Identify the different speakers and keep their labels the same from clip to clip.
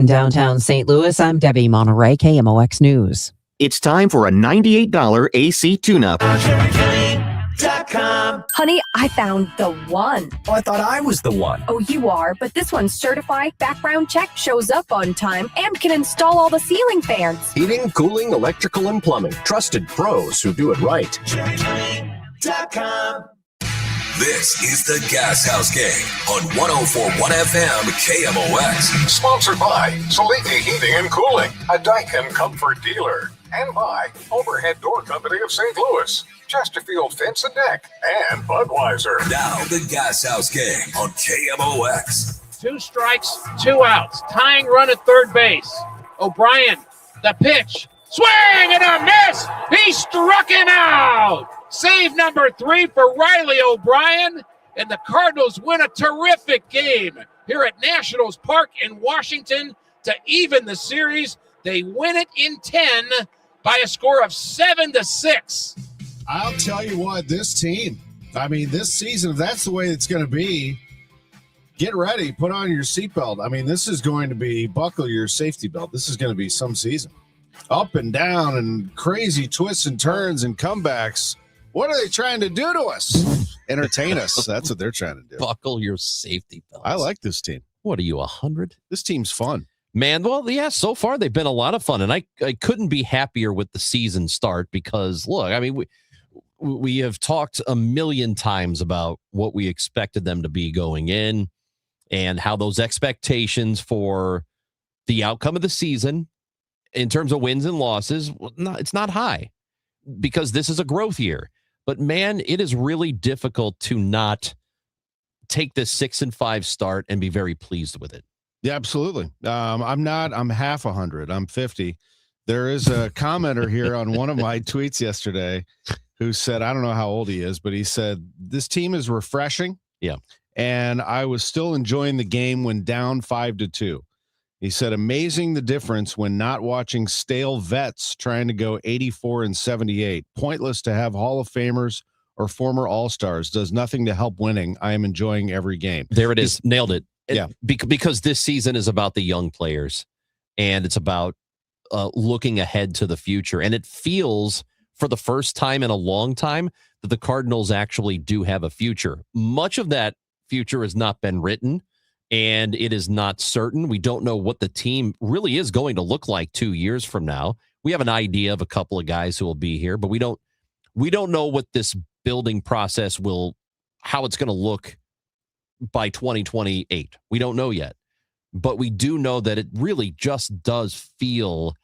Speaker 1: In downtown St. Louis, I'm Debbie Monterey, KMOX News.
Speaker 2: It's time for a $98 AC tune-up.
Speaker 3: Honey, I found the one.
Speaker 4: Oh, I thought I was the one.
Speaker 3: Oh, you are, but this one's certified, background check, shows up on time, and can install all the ceiling fans.
Speaker 4: Heating, cooling, electrical, and plumbing. Trusted pros who do it right.
Speaker 5: This is the Gashouse Gang on 104.1 FM KMOX.
Speaker 6: Sponsored by Saliki Heating and Cooling, a Daikin comfort dealer. And by Overhead Door Company of St. Louis, Chesterfield Fence and Deck, and Budweiser.
Speaker 5: Now the Gashouse Gang on KMOX.
Speaker 7: 2 strikes, 2 outs. Tying run at third base. O'Brien, the pitch. Swing and a miss! He struck him out! Save number 3 for Riley O'Brien, and the Cardinals win a terrific game here at Nationals Park in Washington to even the series. They win it in 10 by a score of 7-6.
Speaker 8: I'll tell you what, this team, this season, if that's the way it's going to be, get ready, put on your seatbelt. This is going to be, buckle your safety belt. This is going to be some season. Up and down and crazy twists and turns and comebacks. What are they trying to do to us? Entertain us. That's what they're trying to do.
Speaker 9: Buckle your safety belts.
Speaker 8: I like this team.
Speaker 9: What are you, 100?
Speaker 8: This team's fun.
Speaker 9: Man, well, yeah, so far they've been a lot of fun, and I couldn't be happier with the season start because, look, we have talked a million times about what we expected them to be going in and how those expectations for the outcome of the season in terms of wins and losses, it's not high because this is a growth year. But, man, it is really difficult to not take this 6-5 start and be very pleased with it.
Speaker 8: Yeah, absolutely. I'm half 100. I'm 50. There is a commenter here on one of my tweets yesterday who said, I don't know how old he is, but he said, this team is refreshing.
Speaker 9: Yeah.
Speaker 8: And I was still enjoying the game when down 5-2. He said, amazing the difference when not watching stale vets trying to go 84 and 78. Pointless to have Hall of Famers or former All-Stars. Does nothing to help winning. I am enjoying every game.
Speaker 9: There it is. Nailed it.
Speaker 8: Yeah.
Speaker 9: Because this season is about the young players and it's about looking ahead to the future. And it feels for the first time in a long time that the Cardinals actually do have a future. Much of that future has not been written and it is not certain. We don't know what the team really is going to look like 2 years from now. We have an idea of a couple of guys who will be here, but we don't know what this building process how it's going to look by 2028. We don't know yet, but we do know that it really just does feel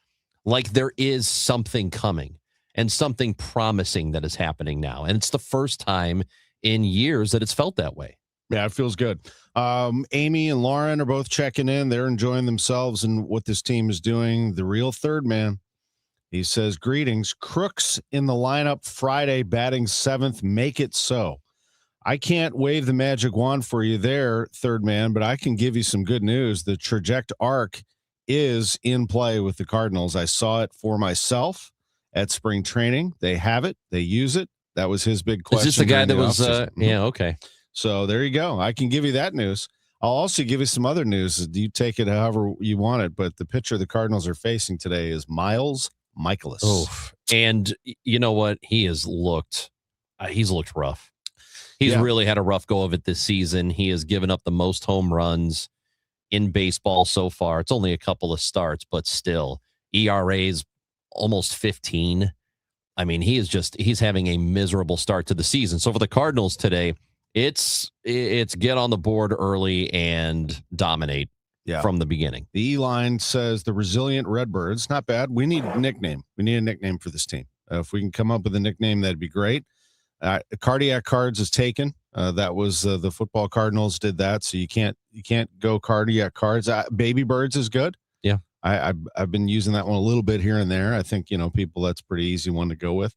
Speaker 9: like there is something coming and something promising that is happening now. And it's the first time in years that it's felt that way.
Speaker 8: Yeah, it feels good. Amy and Lauren are both checking in. They're enjoying themselves and what this team is doing. The real third man, he says, greetings. Crooks in the lineup Friday, batting 7th. Make it so. I can't wave the magic wand for you there, third man, but I can give you some good news. The traject arc is in play with the Cardinals. I saw it for myself at spring training. They have it. They use it. That was his big question.
Speaker 9: Is this the guy that was, yeah, okay.
Speaker 8: So there you go. I can give you that news. I'll also give you some other news. You take it however you want it, but the pitcher the Cardinals are facing today is Miles Michaelis.
Speaker 9: Oh, and you know what? He's looked rough. He's really had a rough go of it this season. He has given up the most home runs in baseball so far. It's only a couple of starts, but still, ERA's almost 15. He's having a miserable start to the season. So for the Cardinals today, it's get on the board early and dominate from the beginning.
Speaker 8: The E-line says the resilient Redbirds. Not bad. We need a nickname. We need a nickname for this team. If we can come up with a nickname, that'd be great. Cardiac Cards is taken. That was the football Cardinals did that. So you can't go Cardiac Cards. Baby Birds is good.
Speaker 9: Yeah.
Speaker 8: I've been using that one a little bit here and there. I think, people, that's a pretty easy one to go with.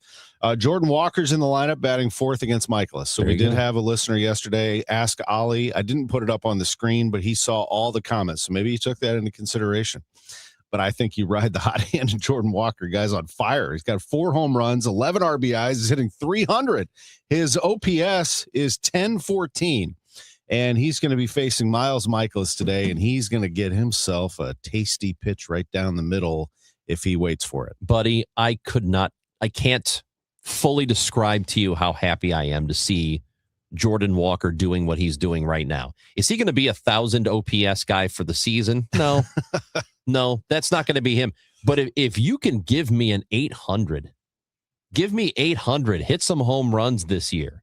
Speaker 8: Jordan Walker's in the lineup batting 4th against Michaelis. So we did have a listener yesterday, Ask Ollie. I didn't put it up on the screen, but he saw all the comments. So maybe he took that into consideration. But I think you ride the hot hand of Jordan Walker. Guy's on fire. He's got 4 home runs, 11 RBIs. He's hitting 300. His OPS is 1014. And he's going to be facing Miles Michaelis today, and he's going to get himself a tasty pitch right down the middle if he waits for it.
Speaker 9: Buddy, I can't fully describe to you how happy I am to see Jordan Walker doing what he's doing right now. Is he going to be 1,000 OPS guy for the season? No, no, that's not going to be him. But if you can give me an 800, hit some home runs this year,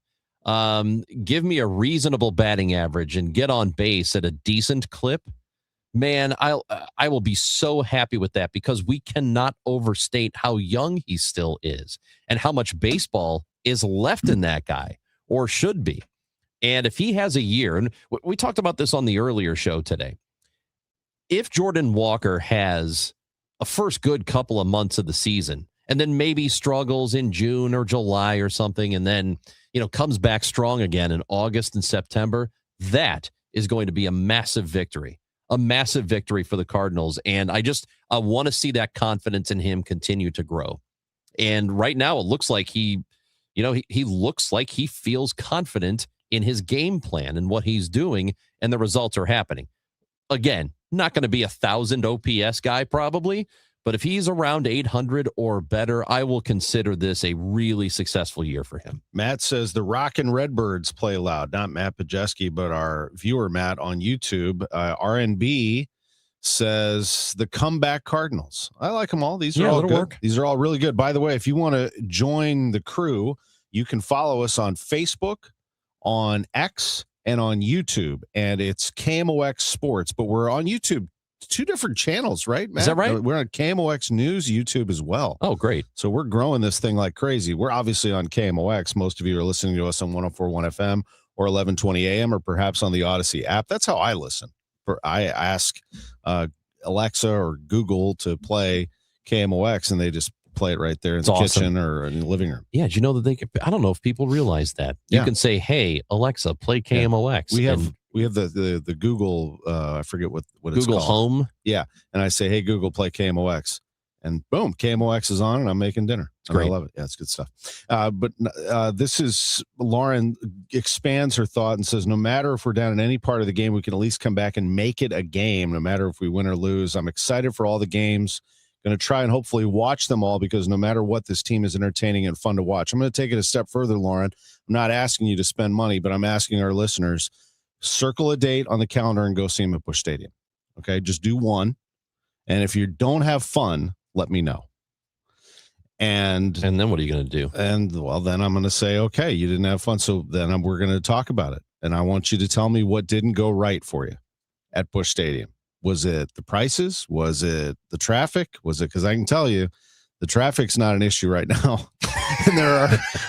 Speaker 9: give me a reasonable batting average and get on base at a decent clip, man, I will be so happy with that, because we cannot overstate how young he still is and how much baseball is left in that guy, or should be. And if he has a year, and we talked about this on the earlier show today, if Jordan Walker has a first good couple of months of the season and then maybe struggles in June or July or something, and then, comes back strong again in August and September, that is going to be a massive victory for the Cardinals. And I want to see that confidence in him continue to grow. And right now it looks like he looks like he feels confident in his game plan and what he's doing, and the results are happening. Again, not going to be 1,000 OPS guy probably, but if he's around 800 or better, I will consider this a really successful year for him.
Speaker 8: Matt says the Rockin' Redbirds play loud. Not Matt Pajeski, but our viewer Matt on YouTube. RNB says the Comeback Cardinals. I like them all. These are all good. Work. These are all really good. By the way, if you want to join the crew, you can follow us on Facebook, on X, and on YouTube. And it's KMOX Sports, but we're on YouTube. 2 different channels, right, Matt?
Speaker 9: Is that right?
Speaker 8: We're on KMOX News YouTube as well.
Speaker 9: Oh, great.
Speaker 8: So we're growing this thing like crazy. We're obviously on KMOX. Most of you are listening to us on 104.1 FM or 1120 AM, or perhaps on the Odyssey app. That's how I listen. I ask Alexa or Google to play KMOX, and they just play it right there in the kitchen or in the living room.
Speaker 9: Yeah, did you know that they could? I don't know if people realize that. You can say, "Hey, Alexa, play KMOX."
Speaker 8: Yeah. We have the Google, I forget what it's
Speaker 9: Google
Speaker 8: called.
Speaker 9: Home.
Speaker 8: Yeah. And I say, hey, Google, play KMOX. And boom, KMOX is on, and I'm making dinner.
Speaker 9: Great.
Speaker 8: I love it. Yeah, it's good stuff. But this is, Lauren expands her thought and says, no matter if we're down in any part of the game, we can at least come back and make it a game, no matter if we win or lose. I'm excited for all the games. Going to try and hopefully watch them all, because no matter what, this team is entertaining and fun to watch. I'm going to take it a step further, Lauren. I'm not asking you to spend money, but I'm asking our listeners, circle a date on the calendar and go see him at Busch Stadium. Okay, just do one. And if you don't have fun, let me know. And
Speaker 9: then what are you going to do?
Speaker 8: And well, then I'm going to say, okay, you didn't have fun. So then we're going to talk about it. And I want you to tell me what didn't go right for you at Busch Stadium. Was it the prices? Was it the traffic? Was it, because I can tell you the traffic's not an issue right now. And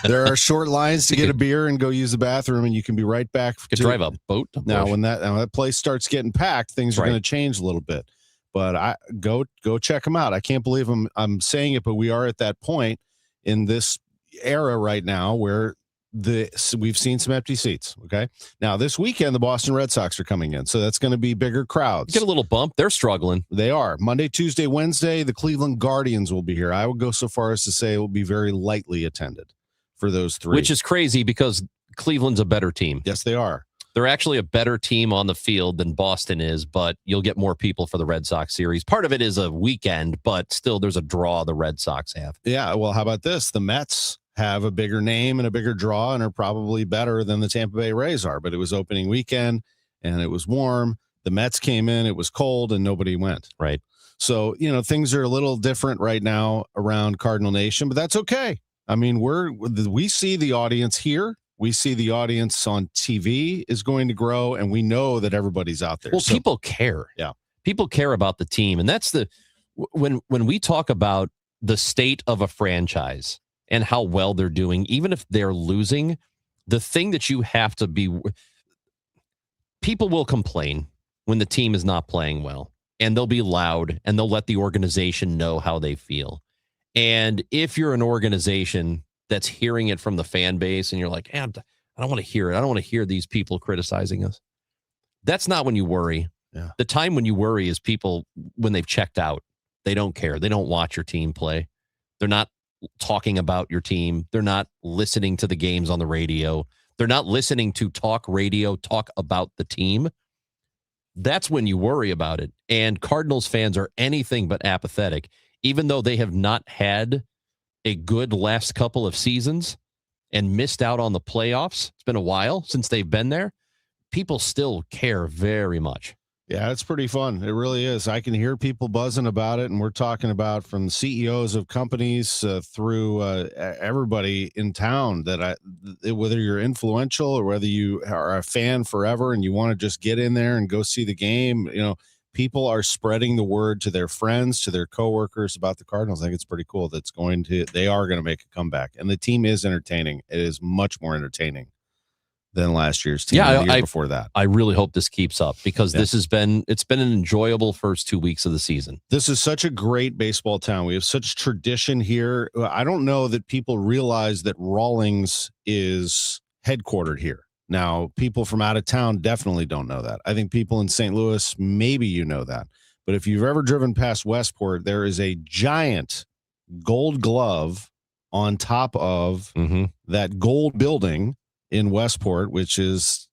Speaker 8: there are short lines to get a beer and go use the bathroom, and you can be right back.
Speaker 9: You could drive a boat.
Speaker 8: Now, when that place starts getting packed, things are going to change a little bit. But I go check them out. I can't believe I'm saying it, but we are at that point in this era right now where we've seen some empty seats. Okay, now this weekend the Boston Red Sox are coming in, so that's going to be bigger crowds.
Speaker 9: Get a little bump. They're struggling.
Speaker 8: They are. Monday, Tuesday, Wednesday, the Cleveland Guardians will be here. I would go so far as to say it will be very lightly attended for those 3.
Speaker 9: Which is crazy, because Cleveland's a better team.
Speaker 8: Yes, they are.
Speaker 9: They're actually a better team on the field than Boston is, but you'll get more people for the Red Sox series. Part of it is a weekend, but still there's a draw the Red Sox have.
Speaker 8: Yeah, well, how about this? The Mets have a bigger name and a bigger draw and are probably better than the Tampa Bay Rays are, but it was opening weekend and it was warm. The Mets came in, it was cold, and nobody went.
Speaker 9: Right.
Speaker 8: So, things are a little different right now around Cardinal Nation, but that's okay. I mean, we see the audience here. We see the audience on TV is going to grow, and we know that everybody's out there.
Speaker 9: Well, people care.
Speaker 8: Yeah.
Speaker 9: People care about the team. And that's when we talk about the state of a franchise and how well they're doing, even if they're losing, the thing that you have to be, people will complain when the team is not playing well, and they'll be loud, and they'll let the organization know how they feel. And if you're an organization that's hearing it from the fan base and you're like, I don't want to hear it. I don't want to hear these people criticizing us. That's not when you worry.
Speaker 8: Yeah.
Speaker 9: The time when you worry is people when they've checked out. They don't care. They don't watch your team play. They're not talking about your team. They're not listening to the games on the radio. They're not listening to talk radio, talk about the team. That's when you worry about it. And Cardinals fans are anything but apathetic, even though they have not had a good last couple of seasons and missed out on the playoffs. It's been a while since they've been there. People still care very much.
Speaker 8: Yeah, it's pretty fun. It really is. I can hear people buzzing about it, and we're talking about from CEOs of companies through everybody in town that whether you're influential or whether you are a fan forever and you want to just get in there and go see the game, people are spreading the word to their friends, to their coworkers about the Cardinals. I think it's pretty cool. They are going to make a comeback, and the team is entertaining. It is much more entertaining than last year's team. The year before that.
Speaker 9: I really hope this keeps up because it's been an enjoyable first 2 weeks of the season.
Speaker 8: This is such a great baseball town. We have such tradition here. I don't know that people realize that Rawlings is headquartered here. Now, people from out of town definitely don't know that. I think people in St. Louis, maybe you know that. But if you've ever driven past Westport, there is a giant gold glove on top of that gold building in Westport, which is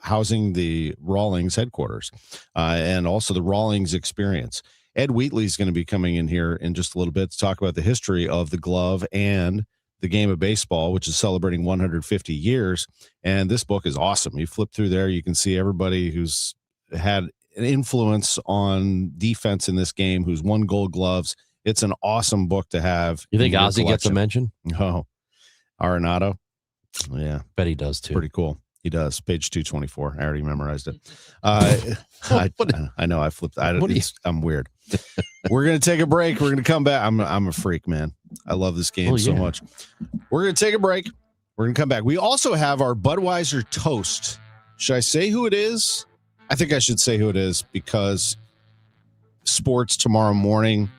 Speaker 8: housing the Rawlings headquarters and also the Rawlings experience. Ed Wheatley's going to be coming in here in just a little bit to talk about the history of the glove and the game of baseball, which is celebrating 150 years. And this book is awesome. You flip through there, you can see everybody who's had an influence on defense in this game, who's won gold gloves. It's an awesome book to have.
Speaker 9: You think Ozzie gets a mention?
Speaker 8: Oh, Arenado. Yeah,
Speaker 9: bet he does too.
Speaker 8: Pretty cool. He does. Page 224. I already memorized it. I know. I flipped. I'm weird. We're gonna take a break. We're gonna come back. I'm a freak, man. I love this game so much. We're gonna take a break. We're gonna come back. We also have our Budweiser toast. Should I say who it is? I think I should say who it is because sports tomorrow morning.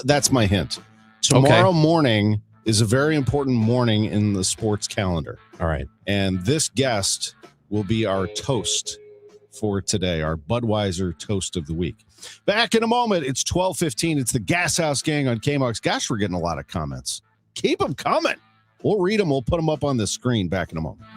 Speaker 8: That's my hint. Tomorrow morning is a very important morning in the sports calendar.
Speaker 9: All right.
Speaker 8: And this guest will be our toast for today, our Budweiser toast of the week. Back in a moment. It's 12:15. It's the Gashouse Gang on KMOX. Gosh, we're getting a lot of comments. Keep them coming. We'll read them. We'll put them up on the screen. Back in a moment.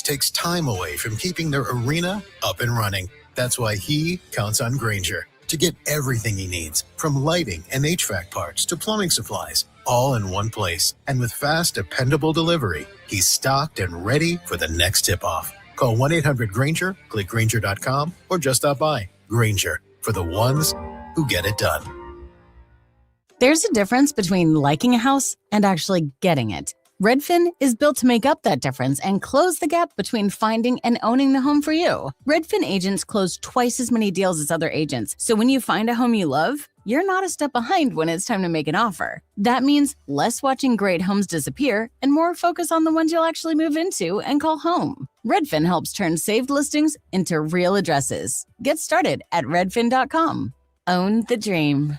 Speaker 10: Takes time away from keeping their arena up and running. That's why he counts on Grainger to get everything he needs, from lighting and HVAC parts to plumbing supplies, all in one place. And with fast, dependable delivery, he's stocked and ready for the next tip-off. Call 1-800-GRAINGER, click Grainger.com, or just stop by. Grainger, for the ones who get it done.
Speaker 11: There's a difference between liking a house and actually getting it. Redfin is built to make up that difference and close the gap between finding and owning the home for you. Redfin agents close twice as many deals as other agents, so when you find a home you love, you're not a step behind when it's time to make an offer. That means less watching great homes disappear and more focus on the ones you'll actually move into and call home. Redfin helps turn saved listings into real addresses. Get started at redfin.com. Own the dream.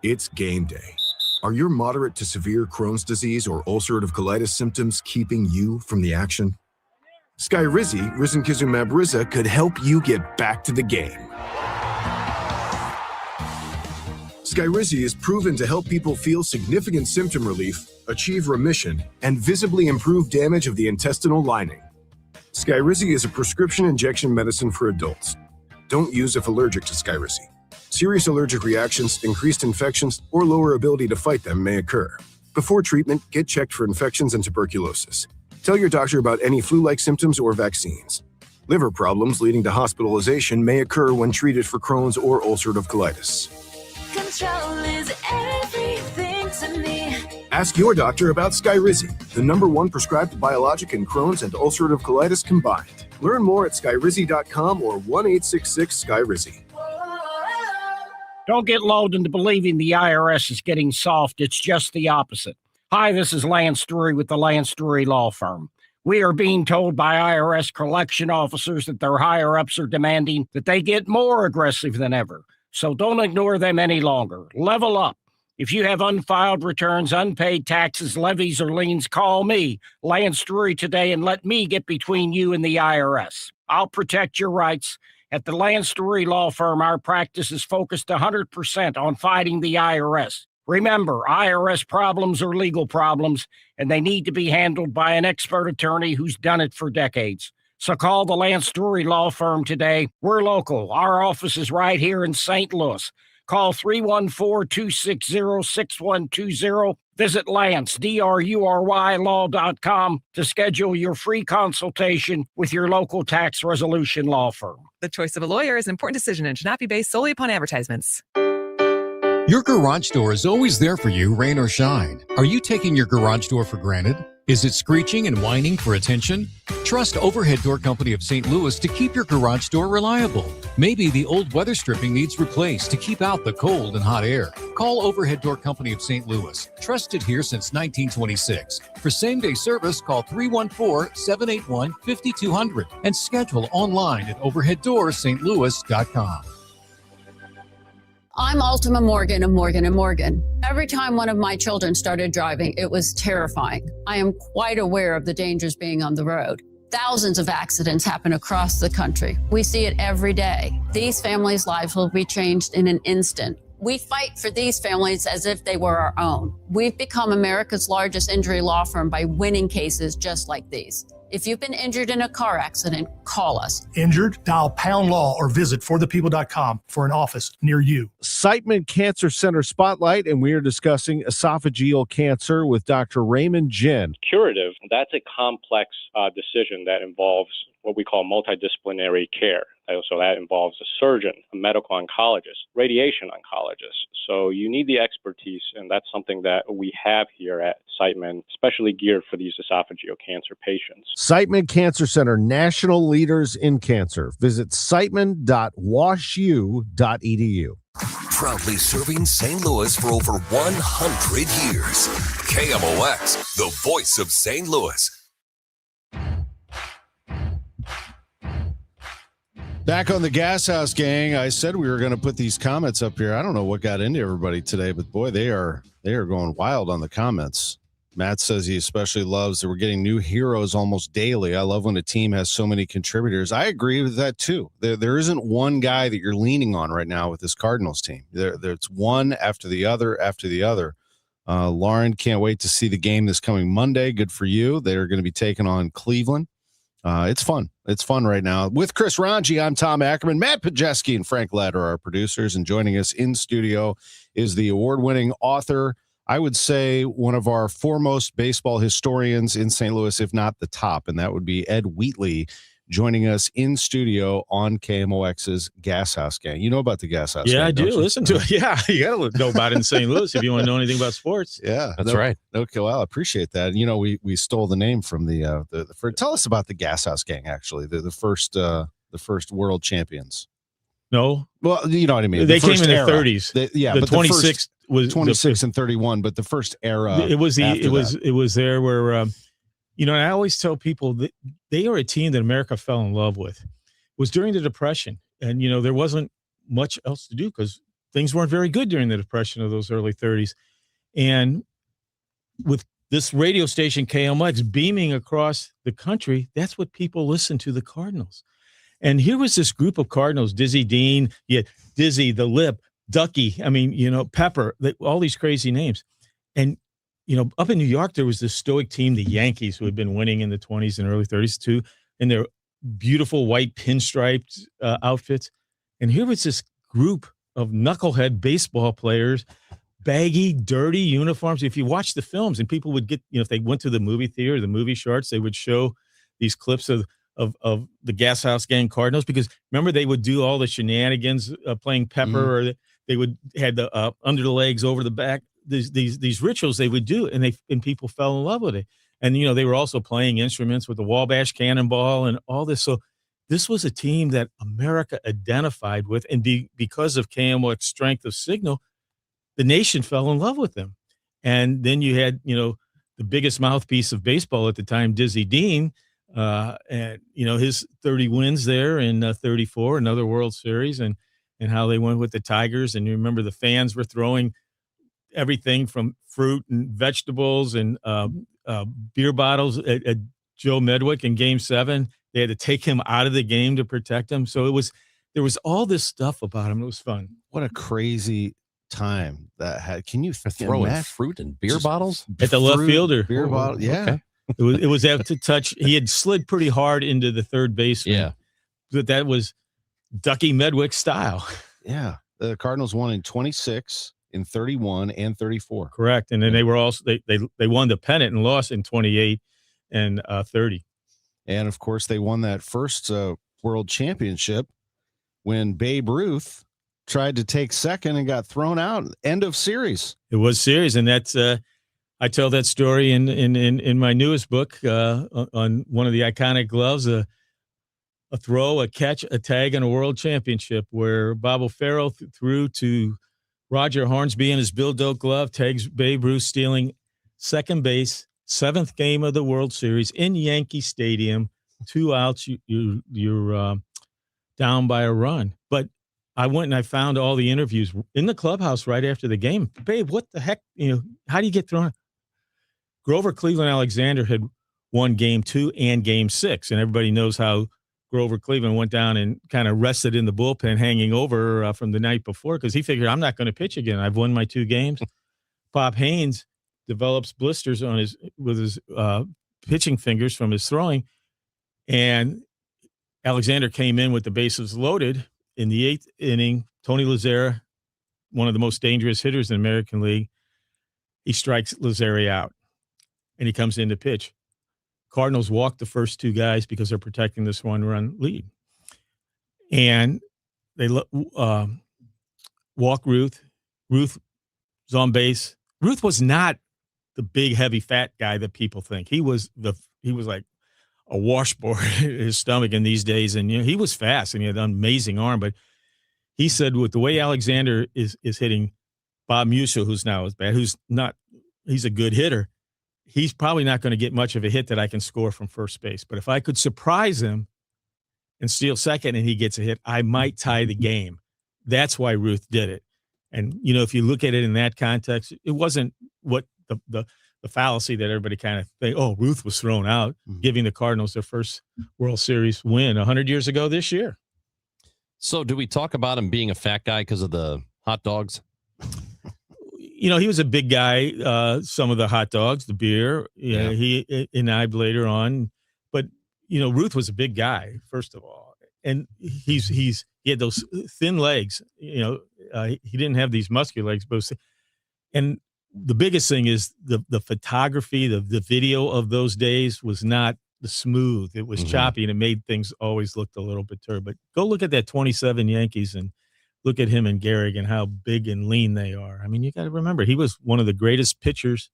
Speaker 12: It's game day. Are your moderate to severe Crohn's disease or ulcerative colitis symptoms keeping you from the action? Skyrizi, risankizumab Riza, could help you get back to the game. Skyrizi is proven to help people feel significant symptom relief, achieve remission, and visibly improve damage of the intestinal lining. Skyrizi is a prescription injection medicine for adults. Don't use if allergic to Skyrizi. Serious allergic reactions, increased infections, or lower ability to fight them may occur. Before treatment, get checked for infections and tuberculosis. Tell your doctor about any flu-like symptoms or vaccines. Liver problems leading to hospitalization may occur when treated for Crohn's or ulcerative colitis.
Speaker 13: Control is everything to me.
Speaker 12: Ask your doctor about Skyrizi, the #1 prescribed biologic in Crohn's and ulcerative colitis combined. Learn more at skyrizi.com or 1-866-SKYRIZI.
Speaker 14: Don't get lulled into believing the IRS is getting soft. It's just the opposite. Hi, this is Lance Drury with the Lance Drury Law Firm. We are being told by IRS collection officers that their higher-ups are demanding that they get more aggressive than ever. So don't ignore them any longer. Level up. If you have unfiled returns, unpaid taxes, levies, or liens, call me, Lance Drury, today and let me get between you and the IRS. I'll protect your rights At the Lance Drury Law Firm, our practice is focused 100% on fighting the IRS. Remember, IRS problems are legal problems, and they need to be handled by an expert attorney who's done it for decades. So call the Lance Drury Law Firm today. We're local. Our office is right here in St. Louis. Call 314-260-6120. Visit Lance, D-R-U-R-Y, law.com to schedule your free consultation with your local tax resolution law firm.
Speaker 15: The choice of a lawyer is an important decision and should not be based solely upon advertisements.
Speaker 16: Your garage door is always there for you, rain or shine. Are you taking your garage door for granted? Is it screeching and whining for attention? Trust Overhead Door Company of St. Louis to keep your garage door reliable. Maybe the old weather stripping needs replaced to keep out the cold and hot air. Call Overhead Door Company of St. Louis, trusted here since 1926. For same-day service, call 314-781-5200 and schedule online at overheaddoorsstlouis.com.
Speaker 17: I'm Ultima Morgan of Morgan & Morgan. Every time one of my children started driving, it was terrifying. I am quite aware of the dangers being on the road. Thousands of accidents happen across the country. We see it every day. These families' lives will be changed in an instant. We fight for these families as if they were our own. We've become America's largest injury law firm by winning cases just like these. If you've been injured in a car accident, call us.
Speaker 18: Injured? Dial #law or visit forthepeople.com for an office near you.
Speaker 8: Siteman Cancer Center Spotlight, and we are discussing esophageal cancer with Dr. Raymond Jin.
Speaker 19: Curative, that's a complex decision that involves what we call multidisciplinary care. So that involves a surgeon, a medical oncologist, radiation oncologist. So you need the expertise, and that's something that we have here at Siteman, especially geared for these esophageal cancer patients.
Speaker 8: Siteman Cancer Center, national leaders in cancer. Visit siteman.washu.edu.
Speaker 5: Proudly serving St. Louis for over 100 years. KMOX, the voice of St. Louis.
Speaker 8: Back on the Gashouse Gang, I said we were going to put these comments up here. I don't know what got into everybody today, but boy, they are going wild on the comments. Matt says he especially loves that we're getting new heroes almost daily. I love when a team has so many contributors. I agree with that too. There isn't one guy that you're leaning on right now with this Cardinals team. There's one after the other after the other. Lauren, can't wait to see the game this coming Monday. Good for you. They're going to be taking on Cleveland. It's fun. It's fun right now. With Chris Ranji, I'm Tom Ackerman. Matt Pajeski and Frank Ladd are our producers, and joining us in studio is the award-winning author, I would say one of our foremost baseball historians in St. Louis, if not the top, and that would be Ed Wheatley, joining us in studio on KMOX's Gashouse Gang. You know about the Gashouse Gang?
Speaker 20: Yeah, I do.
Speaker 8: You?
Speaker 20: Listen to it. Yeah, you got to know about it in St. Louis if you want to know anything about sports.
Speaker 8: Yeah,
Speaker 9: that's right.
Speaker 8: Okay, well, I appreciate that. You know, we stole the name from the tell us about the Gashouse Gang. Actually, the first world champions.
Speaker 20: No,
Speaker 8: well, you know what I mean.
Speaker 20: They came in the 30s.
Speaker 8: The
Speaker 20: 26 was
Speaker 8: 26 and 31, but the first era.
Speaker 20: It was there where. You know, and I always tell people that they are a team that America fell in love with. It was during the Depression, and, you know, there wasn't much else to do because things weren't very good during the Depression of those early 30s. And with this radio station, KMOX, beaming across the country, that's what people listen to, the Cardinals. And here was this group of Cardinals, Dizzy Dean, Dizzy, the Lip, Ducky, I mean, you know, Pepper, all these crazy names. And you know, up in New York, there was this stoic team, the Yankees, who had been winning in the 20s and early 30s too, in their beautiful white pinstriped outfits. And here was this group of knucklehead baseball players, baggy, dirty uniforms. If you watch the films, and people would get, you know, if they went to the movie theater, the movie shorts, they would show these clips of the Gashouse Gang Cardinals, because remember, they would do all the shenanigans playing Pepper, or they would had the under the legs, over the back. These rituals they would do, and people fell in love with it. And, you know, they were also playing instruments with the Wabash Cannonball and all this. So this was a team that America identified with. And because of KMOX's strength of signal, the nation fell in love with them. And then you had, you know, the biggest mouthpiece of baseball at the time, Dizzy Dean, and, you know, his 30 wins there in 34, another World Series, and how they went with the Tigers. And you remember the fans were throwing everything from fruit and vegetables and beer bottles at Joe Medwick in Game 7. They had to take him out of the game to protect him. So it was there was all this stuff about him. It was fun.
Speaker 8: What a crazy time that had. Can you
Speaker 9: throwing
Speaker 8: imagine?
Speaker 9: fruit and beer bottles
Speaker 20: At the left fielder.
Speaker 8: Beer bottle. Yeah.
Speaker 9: Okay.
Speaker 20: It was out to touch. He had slid pretty hard into the third baseman.
Speaker 9: Yeah.
Speaker 20: But that was Ducky Medwick style.
Speaker 8: Yeah. The Cardinals won in 26, in 31, and 34.
Speaker 20: Correct. And then they were also they won the pennant and lost in 28 and 30.
Speaker 8: And of course, they won that first world championship when Babe Ruth tried to take second and got thrown out. End of series.
Speaker 20: It was series, and that's I tell that story in my newest book on one of the iconic gloves, a throw, a catch, a tag, and a world championship where Bob O'Farrell threw to Roger Hornsby in his Bill Doak glove, tags Babe Ruth stealing second base, 7th game of the World Series in Yankee Stadium, 2 outs, you're down by a run. But I went and I found all the interviews in the clubhouse right after the game. Babe, what the heck? How do you get thrown? Grover Cleveland Alexander had won game 2 and game 6, and everybody knows how Grover Cleveland went down and kind of rested in the bullpen hanging over from the night before because he figured, I'm not going to pitch again. I've won my 2 games. Bob Haynes develops blisters on his pitching fingers from his throwing, and Alexander came in with the bases loaded in the 8th inning. Tony Lazzara, one of the most dangerous hitters in the American League, he strikes Lazzara out, and he comes in to pitch. Cardinals walk the first 2 guys because they're protecting this 1-run lead. And they walk Ruth. Ruth's on base. Ruth was not the big, heavy, fat guy that people think. He was like a washboard in his stomach in these days. And he was fast and he had an amazing arm. But he said with the way Alexander is hitting Bob Musial, who's now as bad, he's a good hitter. He's probably not going to get much of a hit that I can score from first base. But if I could surprise him and steal second and he gets a hit, I might tie the game. That's why Ruth did it. And, if you look at it in that context, it wasn't what the fallacy that everybody kind of think, oh, Ruth was thrown out, giving the Cardinals their first World Series win 100 years ago this year.
Speaker 9: So do we talk about him being a fat guy because of the hot dogs?
Speaker 20: He was a big guy. Some of the hot dogs, the beer, he imbibed later on. But, Ruth was a big guy, first of all. And he had those thin legs. He didn't have these muscular legs. And the biggest thing is the photography, the video of those days was not the smooth. It was choppy, and it made things always look a little bit turbid. But go look at that 27 Yankees and look at him and Gehrig and how big and lean they are. I mean, you got to remember, he was one of the greatest pitchers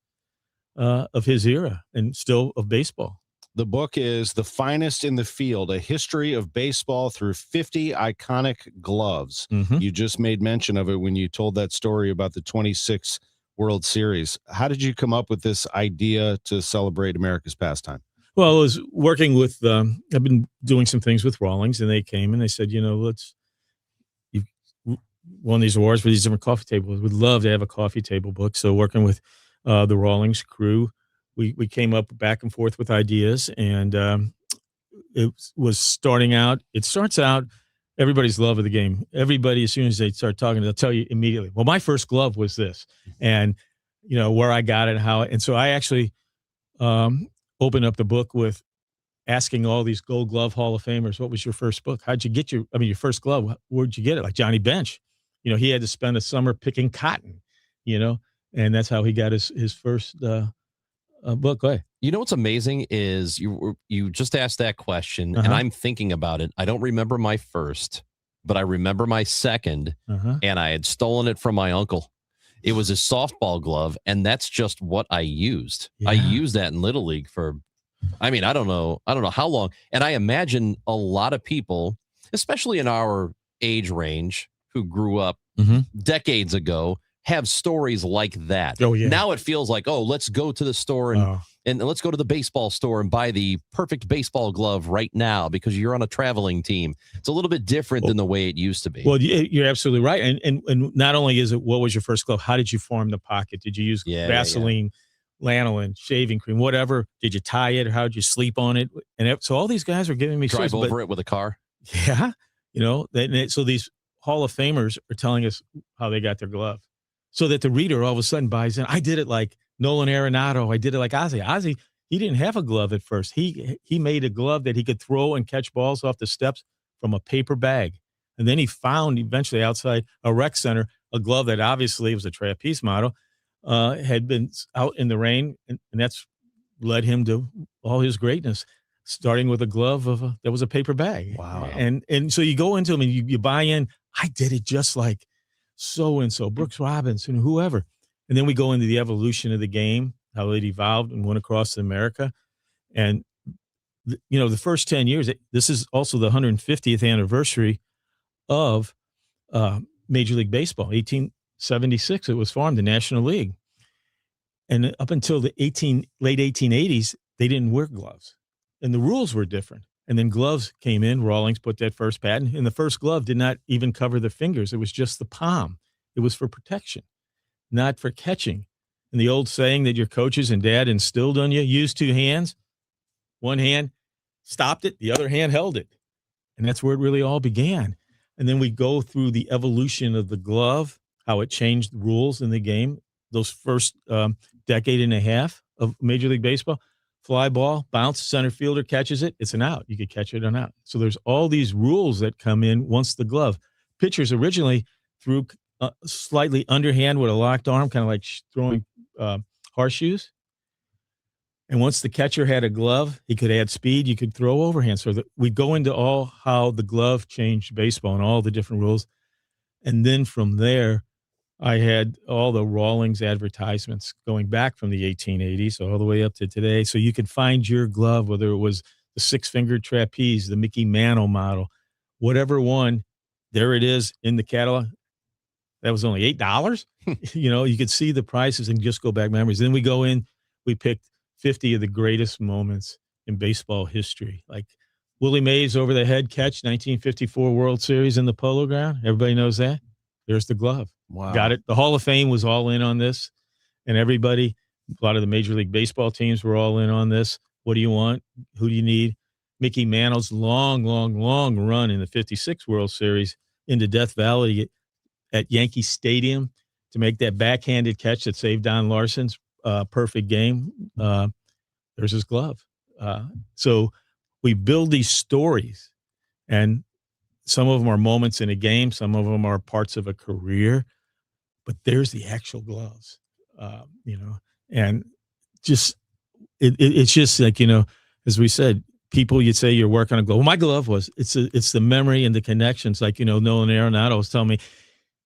Speaker 20: of his era and still of baseball.
Speaker 8: The book is The Finest in the Field, A History of Baseball Through 50 Iconic Gloves. You just made mention of it when you told that story about the 26 World Series. How did you come up with this idea to celebrate America's pastime?
Speaker 20: Well, I was working with, I've been doing some things with Rawlings, and they came and they said, you've won these awards for these different coffee tables. We'd love to have a coffee table book. So working with the Rawlings crew, we came up back and forth with ideas, and it was starting out. It starts out everybody's love of the game. Everybody, as soon as they start talking, they'll tell you immediately, well, my first glove was this, and where I got it, how. And so I actually opened up the book with asking all these Gold Glove Hall of Famers, what was your first book? How'd you get your first glove? Where'd you get it? Like Johnny Bench, he had to spend a summer picking cotton, and that's how he got his first book. Go ahead.
Speaker 9: What's amazing is you just asked that question, and I'm thinking about it. I don't remember my first, but I remember my second, and I had stolen it from my uncle. It was a softball glove, and that's just what I used. Yeah. I used that in Little League for, I don't know how long. And I imagine a lot of people, especially in our age range, who grew up decades ago, have stories like that.
Speaker 20: Oh, yeah.
Speaker 9: Now it feels like, let's go to the store and let's go to the baseball store and buy the perfect baseball glove right now because you're on a traveling team. It's a little bit different than the way it used to be.
Speaker 20: Well, you're absolutely right. And not only is it, what was your first glove? How did you form the pocket? Did you use Vaseline, lanolin, shaving cream, whatever? Did you tie it? Or how did you sleep on it? And so all these guys are giving me
Speaker 9: drive over it with a car.
Speaker 20: Yeah. So these Hall of Famers are telling us how they got their glove, so that the reader all of a sudden buys in. I did it like Nolan Arenado. I did it like Ozzie. Ozzie, he didn't have a glove at first. He made a glove that he could throw and catch balls off the steps from a paper bag. And then he found eventually outside a rec center a glove that obviously was a trapeze model, had been out in the rain, and that's led him to all his greatness, starting with a glove that was a paper bag.
Speaker 8: Wow.
Speaker 20: And so you go into them and you buy in. I did it just like so-and-so, Brooks Robinson, whoever. And then we go into the evolution of the game, how it evolved and went across America. And, the first 10 years, this is also the 150th anniversary of Major League Baseball. 1876, it was formed, the National League. And up until the late 1880s, they didn't wear gloves. And the rules were different. And then gloves came in. Rawlings put that first patent. And the first glove did not even cover the fingers. It was just the palm. It was for protection, not for catching. And the old saying that your coaches and dad instilled on you, use two hands. One hand stopped it. The other hand held it. And that's where it really all began. And then we go through the evolution of the glove, how it changed the rules in the game. Those first decade and a half of Major League Baseball, fly ball, bounce, center fielder catches it, it's an out. You could catch it or not. So there's all these rules that come in once the glove. Pitchers originally threw slightly underhand with a locked arm, kind of like throwing horseshoes. And once the catcher had a glove, he could add speed. You could throw overhand. So we go into all how the glove changed baseball and all the different rules. And then from there, I had all the Rawlings advertisements going back from the 1880s all the way up to today. So you could find your glove, whether it was the six-fingered trapeze, the Mickey Mantle model, whatever one, there it is in the catalog. That was only $8. You could see the prices and just go back memories. Then we go in, we picked 50 of the greatest moments in baseball history, like Willie Mays over the head catch, 1954 World Series in the Polo Ground. Everybody knows that. There's the glove.
Speaker 8: Wow.
Speaker 20: Got it. The Hall of Fame was all in on this, and everybody, a lot of the Major League Baseball teams were all in on this. What do you want? Who do you need? Mickey Mantle's long run in the 56 World Series into Death Valley at Yankee Stadium to make that backhanded catch that saved Don Larson's perfect game. There's his glove. So we build these stories, and some of them are moments in a game. Some of them are parts of a career, but there's the actual gloves, and just, it's just like, as we said, people, you'd say you're working on a glove. Well, my glove it's the memory and the connections. Like, Nolan Arenado was telling me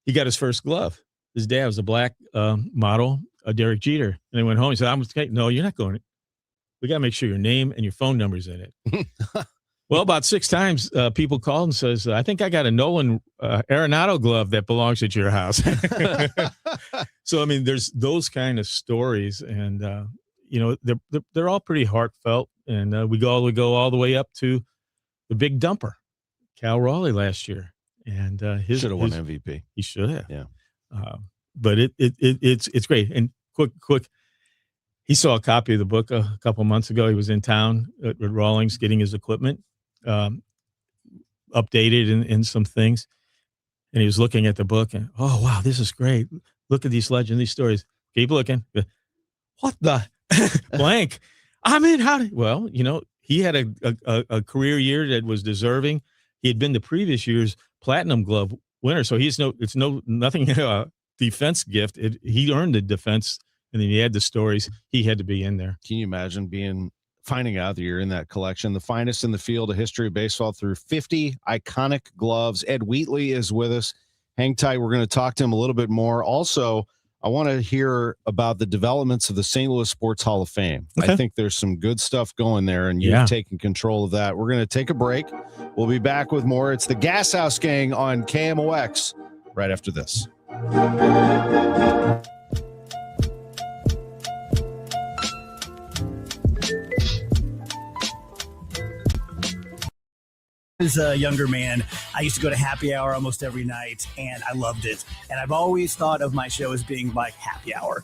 Speaker 20: he got his first glove. His dad was a black model, Derek Jeter. And he went home. He said, no, you're not going. We got to make sure your name and your phone number's in it. Well, about 6 times people called and says, I think I got a Nolan Arenado glove that belongs at your house. So, there's those kind of stories, and, they're all pretty heartfelt. And we go all the way up to the big dumper, Cal Raleigh last year. And he should have won
Speaker 8: MVP.
Speaker 20: He should have.
Speaker 8: Yeah.
Speaker 20: But it's great. And quick. He saw a copy of the book a couple months ago. He was in town at Rawlings getting his equipment updated in some things. And he was looking at the book and, oh, wow, this is great. Look at these legends, these stories. Keep looking. What the blank? Well, he had a career year that was deserving. He had been the previous year's Platinum Glove winner. So nothing defense gift. He earned the defense. And then he had the stories. He had to be in there.
Speaker 8: Can you imagine finding out that you're in that collection, the finest in the field, a history of baseball through 50 iconic gloves? Ed Wheatley is with us. Hang tight. We're going to talk to him a little bit more. Also, I want to hear about the developments of the St. Louis Sports Hall of Fame. Okay. I think there's some good stuff going there, and you've taken control of that. We're going to take a break. We'll be back with more. It's the Gashouse Gang on KMOX right after this.
Speaker 21: As a younger man, I used to go to happy hour almost every night, and I loved it. And I've always thought of my show as being like happy hour.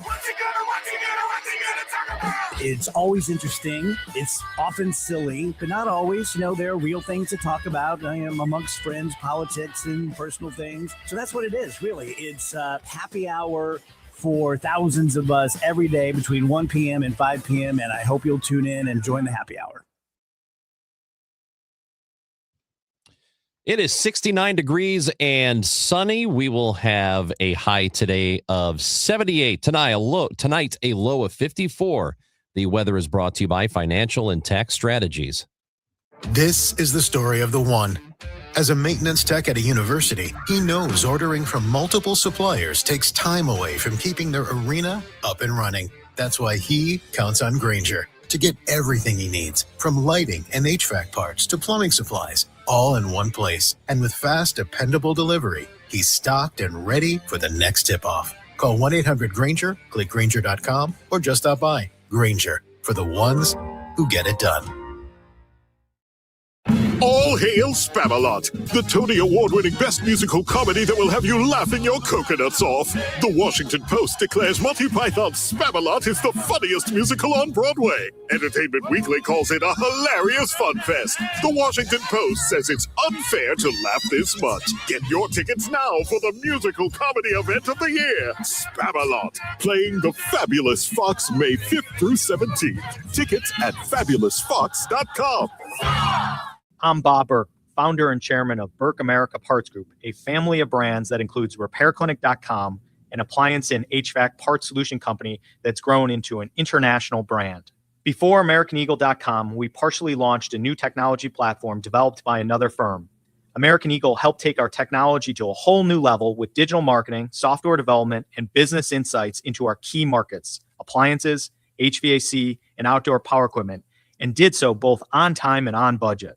Speaker 21: It's always interesting. It's often silly, but not always. There are real things to talk about amongst friends, politics, and personal things. So that's what it is, really. It's happy hour for thousands of us every day between 1 p.m. and 5 p.m., and I hope you'll tune in and join the happy hour.
Speaker 9: It is 69 degrees and sunny. We will have a high today of 78. Tonight, a low of 54. The weather is brought to you by Financial and Tax Strategies.
Speaker 10: This is the story of the one. As a maintenance tech at a university, he knows ordering from multiple suppliers takes time away from keeping their arena up and running. That's why he counts on Grainger to get everything he needs, from lighting and HVAC parts to plumbing supplies, all in one place. And with fast, dependable delivery, he's stocked and ready for the next tip-off. Call 1-800-GRAINGER, click Grainger.com, or just stop by. Grainger, for the ones who get it done.
Speaker 1: All hail Spamalot, the Tony Award-winning best musical comedy that will have you laughing your coconuts off. The Washington Post declares Monty Python's Spamalot is the funniest musical on Broadway. Entertainment Weekly calls it a hilarious fun fest. The Washington Post says it's unfair to laugh this much. Get your tickets now for the musical comedy event of the year, Spamalot, playing the Fabulous Fox May 5th through 17th. Tickets at fabulousfox.com.
Speaker 22: I'm Bob Burke, founder and chairman of Burke America Parts Group, a family of brands that includes RepairClinic.com, an appliance and HVAC parts solution company that's grown into an international brand. Before AmericanEagle.com, we partially launched a new technology platform developed by another firm. American Eagle helped take our technology to a whole new level with digital marketing, software development, and business insights into our key markets, appliances, HVAC, and outdoor power equipment, and did so both on time and on budget.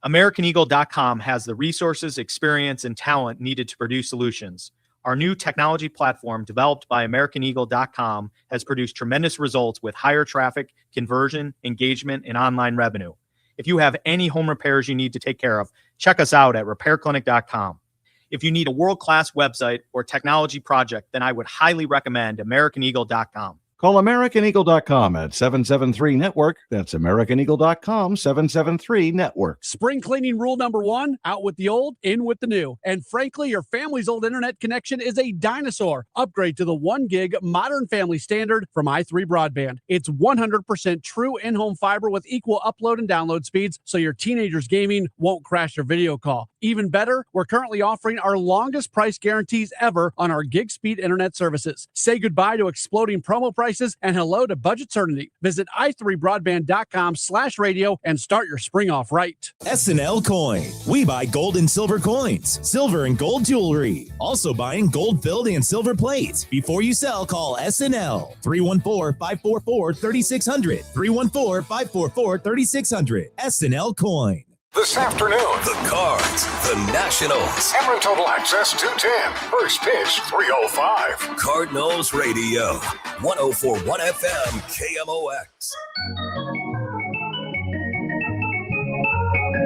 Speaker 22: AmericanEagle.com has the resources, experience, and talent needed to produce solutions. Our new technology platform, developed by AmericanEagle.com, has produced tremendous results with higher traffic, conversion, engagement, and online revenue. If you have any home repairs you need to take care of, check us out at RepairClinic.com. If you need a world-class website or technology project, then I would highly recommend AmericanEagle.com.
Speaker 23: Call AmericanEagle.com at 773-NETWORK. That's AmericanEagle.com, 773-NETWORK.
Speaker 24: Spring cleaning rule number one, out with the old, in with the new. And frankly, your family's old internet connection is a dinosaur. Upgrade to the 1 gig modern family standard from i3 Broadband. It's 100% true in-home fiber with equal upload and download speeds, so your teenager's gaming won't crash your video call. Even better, we're currently offering our longest price guarantees ever on our gig speed internet services. Say goodbye to exploding promo prices and hello to budget certainty. Visit i3broadband.com/radio and start your spring off right.
Speaker 25: SNL Coin. We buy gold and silver coins, silver and gold jewelry. Also buying gold-filled and silver plates. Before you sell, call SNL. 314-544-3600. 314-544-3600. SNL Coin.
Speaker 6: This afternoon,
Speaker 5: the Cards, the Nationals.
Speaker 6: Cameron Total Access 210. First pitch 305.
Speaker 5: Cardinals Radio. 104.1 FM KMOX.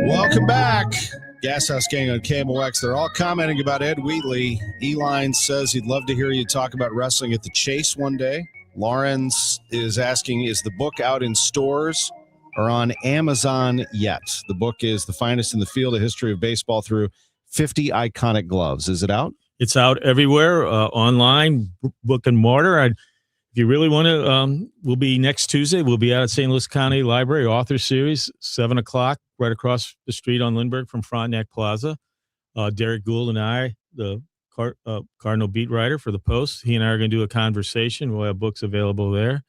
Speaker 8: Welcome back. Gashouse Gang on KMOX. They're all commenting about Ed Wheatley. Eline says he'd love to hear you talk about wrestling at the Chase one day. Lawrence is asking, is the book out in stores or on Amazon yet? The book is The Finest in the Field, A History of Baseball Through 50 Iconic Gloves. Is it out?
Speaker 20: It's out everywhere, online, book and mortar. If you really want to, we'll be next Tuesday. We'll be out at St. Louis County Library, Author Series, 7 o'clock, right across the street on Lindbergh from Frontenac Plaza. Derek Gould and I, the Cardinal beat writer for the Post, he and I are going to do a conversation. We'll have books available there.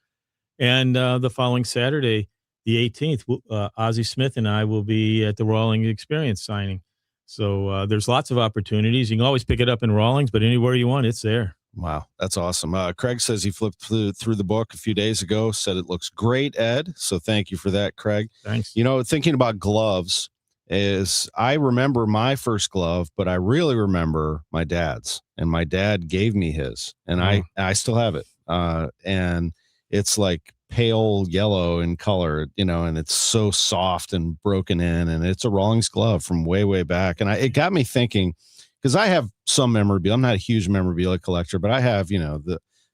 Speaker 20: And the following Saturday, the 18th, Ozzie Smith and I will be at the Rawlings Experience signing. So there's lots of opportunities. You can always pick it up in Rawlings, but anywhere you want, it's there.
Speaker 8: Wow, that's awesome. Craig says he flipped through the book a few days ago, said it looks great, Ed. So thank you for that, Craig.
Speaker 20: Thanks.
Speaker 8: Thinking about gloves, I remember my first glove, but I really remember my dad's. And my dad gave me his, and I still have it. And it's like pale yellow in color, and it's so soft and broken in, and it's a Rawlings glove from way, way back. And it got me thinking, because I have some memorabilia. I'm not a huge memorabilia collector, but I have,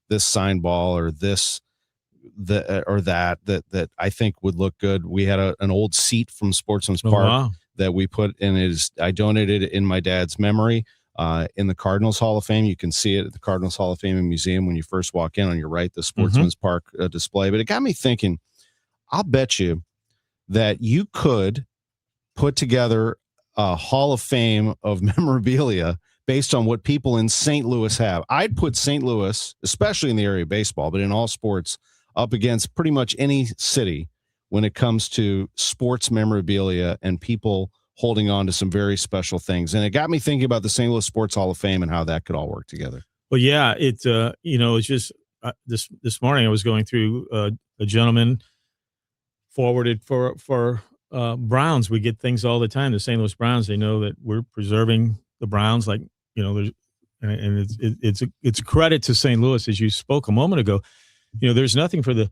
Speaker 8: this sign ball or this that I think would look good. We had an old seat from Sportsman's
Speaker 20: Oh,
Speaker 8: Park
Speaker 20: wow.
Speaker 8: that we put in. I donated it in my dad's memory in the Cardinals Hall of Fame. You can see it at the Cardinals Hall of Fame and Museum when you first walk in on your right, the Sportsman's Park display. But it got me thinking, I'll bet you that you could put together a Hall of Fame of memorabilia based on what people in St. Louis have. I'd put St. Louis, especially in the area of baseball, but in all sports, up against pretty much any city when it comes to sports memorabilia and people holding on to some very special things. And it got me thinking about the St. Louis Sports Hall of Fame and how that could all work together.
Speaker 20: Well, yeah, it's just this morning I was going through a gentleman forwarded for Browns. We get things all the time. The St. Louis Browns, they know that we're preserving the Browns. Like, there's, and it's credit to St. Louis, as you spoke a moment ago. There's nothing for the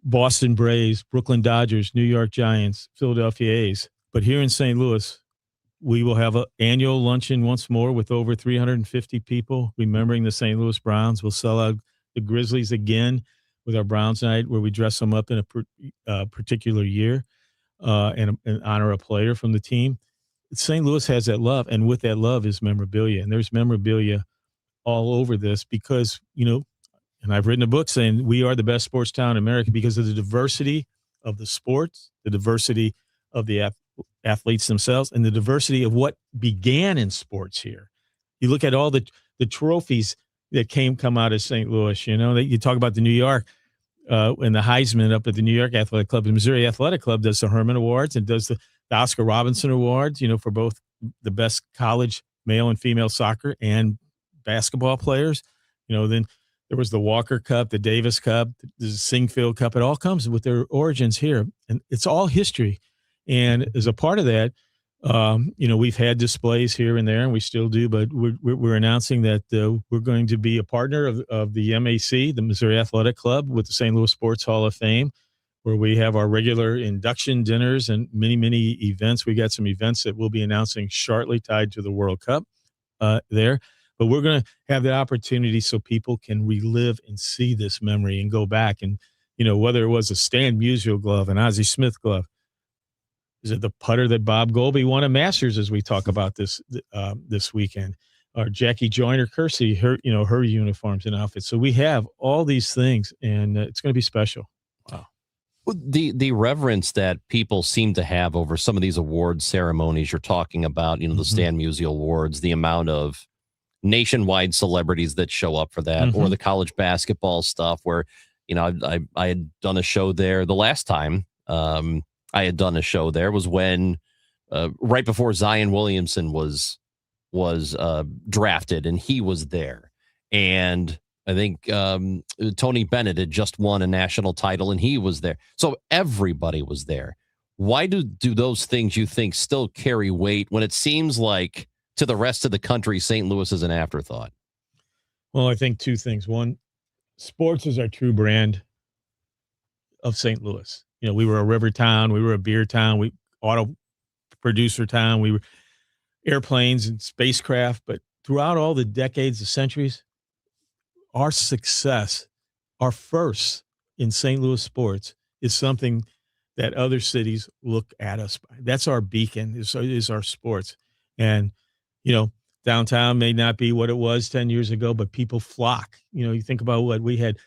Speaker 20: Boston Braves, Brooklyn Dodgers, New York Giants, Philadelphia A's. But here in St. Louis, we will have an annual luncheon once more with over 350 people remembering the St. Louis Browns. We'll sell out the Grizzlies again with our Browns night, where we dress them up in a particular year and honor a player from the team. St. Louis has that love, and with that love is memorabilia. And there's memorabilia all over this because, and I've written a book saying we are the best sports town in America because of the diversity of the sports, the diversity of the athletes themselves, and the diversity of what began in sports here. You look at all the trophies that come out of St. Louis. You talk about the New York and the Heisman up at the New York Athletic Club. The Missouri Athletic Club does the Herman Awards and does the Oscar Robinson Awards, for both the best college male and female soccer and basketball players. Then there was the Walker Cup, the Davis Cup, the Singfield Cup. It all comes with their origins here, and it's all history. And as a part of that, we've had displays here and there, and we still do, but we're announcing that we're going to be a partner of the MAC, the Missouri Athletic Club, with the St. Louis Sports Hall of Fame, where we have our regular induction dinners and many, many events. We got some events that we'll be announcing shortly tied to the World Cup there. But we're going to have the opportunity so people can relive and see this memory and go back. And, whether it was a Stan Musial glove, an Ozzie Smith glove, is it the putter that Bob Golby won at Masters, as we talk about this weekend, or Jackie Joyner Kersey, her uniforms and outfits. So we have all these things, and it's going to be special. Wow.
Speaker 9: The reverence that people seem to have over some of these award ceremonies you're talking about, the Stan Musial Awards, the amount of nationwide celebrities that show up for that, or the college basketball stuff where, I had done a show there the last time I had done a show there was when right before Zion Williamson was drafted, and he was there. And I think Tony Bennett had just won a national title, and he was there. So everybody was there. Why do those things, you think, still carry weight when it seems like to the rest of the country, St. Louis is an afterthought?
Speaker 20: Well, I think two things. One, sports is our true brand of St. Louis. We were a river town. We were a beer town. We auto producer town. We were airplanes and spacecraft. But throughout all the decades, the centuries, our success, our first in St. Louis sports is something that other cities look at us by. That's our beacon, is our sports. And, downtown may not be what it was 10 years ago, but people flock. You think about what we had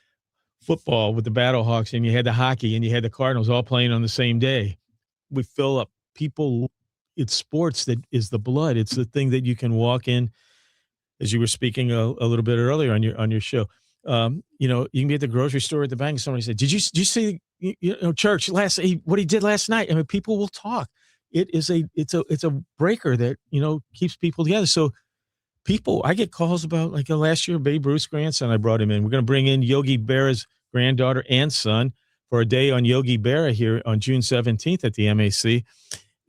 Speaker 20: football with the Battlehawks, and you had the hockey, and you had the Cardinals all playing on the same day. We fill up people. It's sports that is the blood. It's the thing that you can walk in, as you were speaking a little bit earlier on your show. You can be at the grocery store at the bank, and somebody said, did you see Church what he did last night? I mean, people will talk. It's a breaker that, keeps people together. So I get calls about, like last year, Babe Ruth's grandson, I brought him in. We're going to bring in Yogi Berra's granddaughter and son for a day on Yogi Berra here on June 17th at the MAC.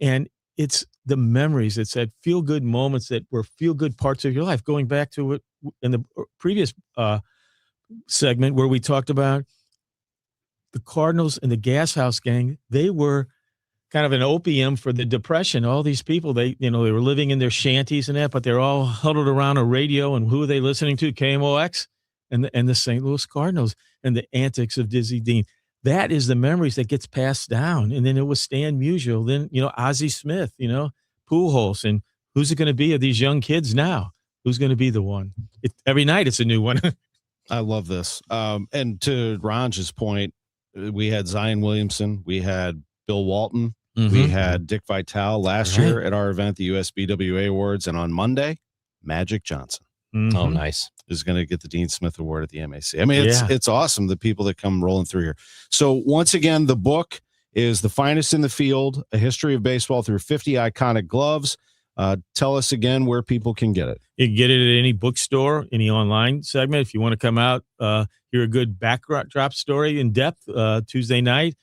Speaker 20: And it's the memories. It's that feel-good moments that were feel-good parts of your life. Going back to it in the previous segment where we talked about the Cardinals and the Gashouse Gang, they were kind of an opium for the Depression. All these people, they were living in their shanties and that, but they're all huddled around a radio. And who are they listening to? KMOX. and the St. Louis Cardinals and the antics of Dizzy Dean. That is the memories that gets passed down. And then it was Stan Musial, then, Ozzie Smith, Pujols. And who's it going to be of these young kids now? Who's going to be the one? Every night it's a new one.
Speaker 8: I love this. And to Ranj's point, we had Zion Williamson, we had Bill Walton, we had Dick Vitale last year at our event, the USBWA Awards, and on Monday, Magic Johnson.
Speaker 9: Oh, nice.
Speaker 8: Is going to get the Dean Smith Award at the MAC. I mean, it's awesome, the people that come rolling through here. So once again, the book is The Finest in the Field, A History of Baseball Through 50 Iconic Gloves. Tell us again where people can get it.
Speaker 20: You can get it at any bookstore, any online segment. If you want to come out, hear a good backdrop story in depth Tuesday night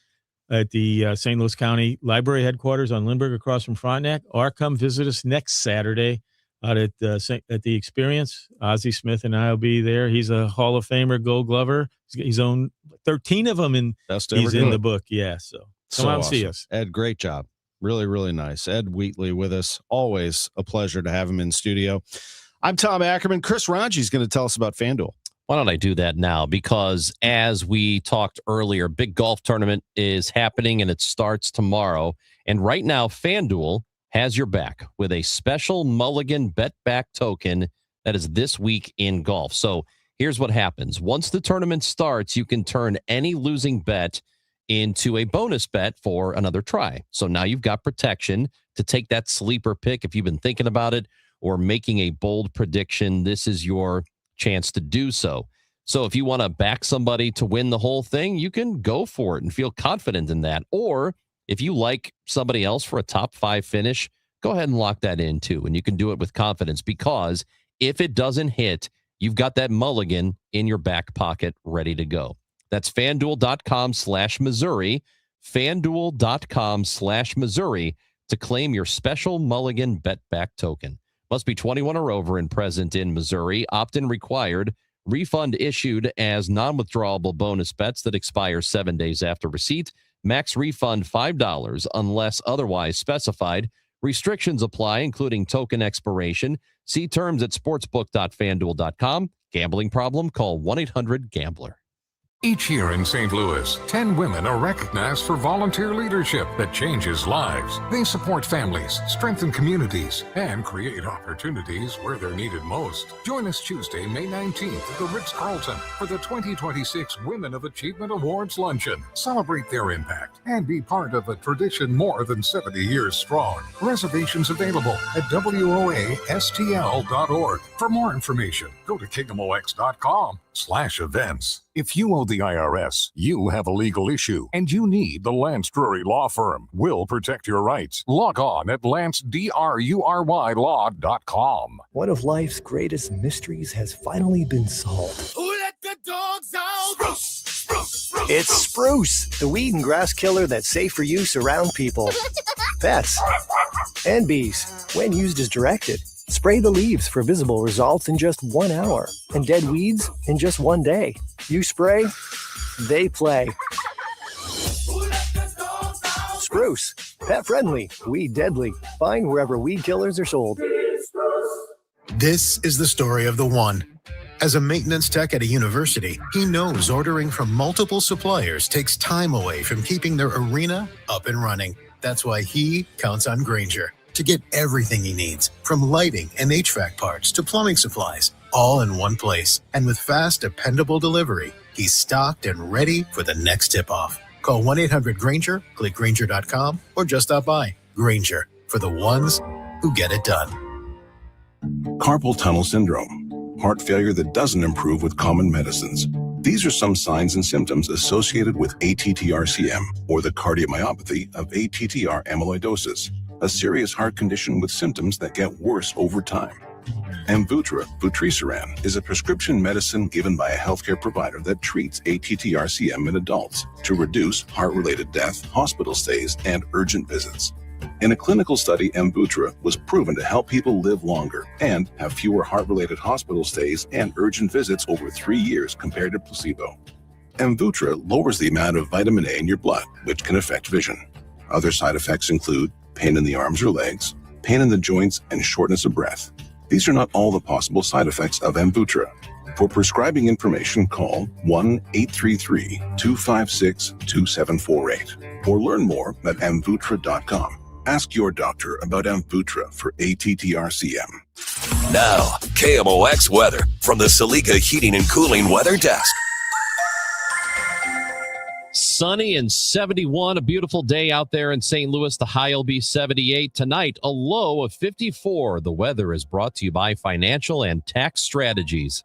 Speaker 20: at the St. Louis County Library headquarters on Lindbergh across from Frontenac, or come visit us next Saturday out at the Experience. Ozzie Smith and I will be there. He's a Hall of Famer, Gold Glover. He's owned 13 of them, and he's in the book. Yeah, so come out and see us.
Speaker 8: Ed, great job. Really, really nice. Ed Wheatley with us. Always a pleasure to have him in studio. I'm Tom Ackerman. Chris Ranji's going to tell us about FanDuel.
Speaker 9: Why don't I do that now? Because as we talked earlier, big golf tournament is happening and it starts tomorrow. And right now, FanDuel has your back with a special mulligan bet back token that is this week in golf. So here's what happens. Once the tournament starts, you can turn any losing bet into a bonus bet for another try. So now you've got protection to take that sleeper pick. If you've been thinking about it or making a bold prediction, this is your chance to do so. So if you want to back somebody to win the whole thing, you can go for it and feel confident in that. Or if you like somebody else for a top 5 finish, go ahead and lock that in too. And you can do it with confidence, because if it doesn't hit, you've got that mulligan in your back pocket ready to go. That's FanDuel.com/Missouri, FanDuel.com/Missouri to claim your special mulligan bet back token. Must be 21 or over and present in Missouri. Opt-in required. Refund issued as non-withdrawable bonus bets that expire 7 days after receipt. Max refund $5 unless otherwise specified. Restrictions apply, including token expiration. See terms at sportsbook.fanduel.com. Gambling problem? Call 1-800-GAMBLER.
Speaker 6: Each year in St. Louis, 10 women are recognized for volunteer leadership that changes lives. They support families, strengthen communities, and create opportunities where they're needed most. Join us Tuesday, May 19th at the Ritz-Carlton for the 2026 Women of Achievement Awards Luncheon. Celebrate their impact and be part of a tradition more than 70 years strong. Reservations available at WOASTL.org. For more information, go to KingdomOX.com/events. If you owe the IRS, you have a legal issue, and you need the Lance Drury Law Firm. We'll protect your rights. Log on at LanceDruryLaw.com.
Speaker 2: One of life's greatest mysteries has finally been solved.
Speaker 3: Who let the dogs out? Spruce, spruce, spruce.
Speaker 2: It's Spruce, the weed and grass killer that's safe for use around people, pets, and bees when used as directed. Spray the leaves for visible results in just 1 hour, and dead weeds in just 1 day. You spray, they play. Spruce, pet friendly, weed deadly. Find wherever weed killers are sold.
Speaker 10: This is the story of the one. As a maintenance tech at a university, he knows ordering from multiple suppliers takes time away from keeping their arena up and running. That's why he counts on Grainger to get everything he needs, from lighting and HVAC parts to plumbing supplies, all in one place. And with fast, dependable delivery, he's stocked and ready for the next tip-off. Call 1-800-GRAINGER, click Grainger.com, or just stop by. Grainger, for the ones who get it done.
Speaker 4: Carpal tunnel syndrome, heart failure that doesn't improve with common medicines. These are some signs and symptoms associated with ATTR-CM, or the cardiomyopathy of ATTR amyloidosis, a serious heart condition with symptoms that get worse over time. Amvuttra, vutrisiran, is a prescription medicine given by a healthcare provider that treats ATTR-CM in adults to reduce heart-related death, hospital stays, and urgent visits. In a clinical study, Amvuttra was proven to help people live longer and have fewer heart-related hospital stays and urgent visits over 3 years compared to placebo. Amvuttra lowers the amount of vitamin A in your blood, which can affect vision. Other side effects include pain in the arms or legs, pain in the joints, and shortness of breath. These are not all the possible side effects of Amvuttra. For prescribing information, call 1-833-256-2748 or learn more at amvutra.com. Ask your doctor about Amvutra for ATTRCM.
Speaker 5: Now, KMOX weather from the Saliga Heating and Cooling Weather Desk.
Speaker 9: Sunny and 71, a beautiful day out there in St. Louis. The high will be 78. Tonight, a low of 54. The weather is brought to you by Financial and Tax Strategies.